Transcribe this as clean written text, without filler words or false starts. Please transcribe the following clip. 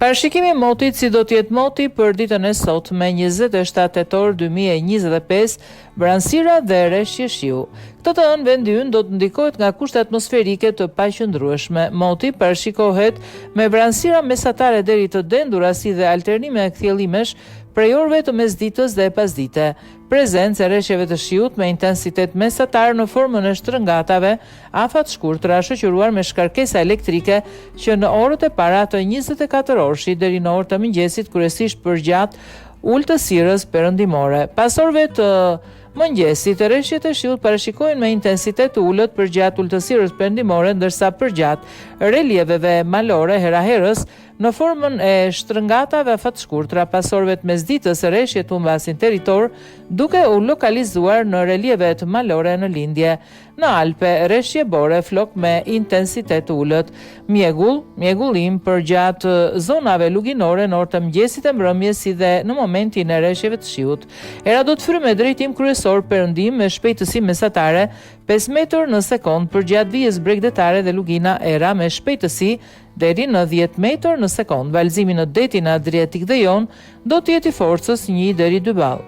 Parashikimi i motit si do t'jetë moti për ditën e sotme 27 tetor 2025, vranësira dhe rreshje shiu. Këtë të ënë vendi ynë do të ndikohet nga kushte atmosferike të paqëndrueshme. Moti parashikohet me vranësira mesatare deri të dendura si dhe alternime kthjellimesh prej orëve të mesditës dhe pasdite. Prezencë e rreshjeve të shiut me intensitet mesatar në formën e shtrëngatave, afat shkurtra shoqëruar me shkarkesa elektrike që në orët e para të 24 orësh deri në orët e mëngjesit kryesisht përgjatë ultësirës perëndimore. Pas orëve të mëngjesit, rreshjet e shiut parashikohen me intensitet të ulët përgjatë ultësirës perëndimore, ndërsa përgjatë relieveve malore heraherës në formën e shtrëngatave afat shkurtra. Pas orëve të mesditës, rreshjet humbasin territor duke u lokalizuar në relievet malore në lindje. Në Alpe, rreshje bore flok me intensitet të ulët. Mjegullim përgjatë zonave luginore në orët e mëngjesit e mbrëmjes si dhe në momentin e rreshjeve të shiut. Era do të frymë me drejtim kryesor perëndim me shpejtësi mesatare 5 metër në sekond përgjatë vijës bregdetare dhe lugina era me shpejtësi deri në 10 metër në sekond. Valzimi në detin Adriatik dhe Jon do të jetë i forcës 1 deri 2 ball.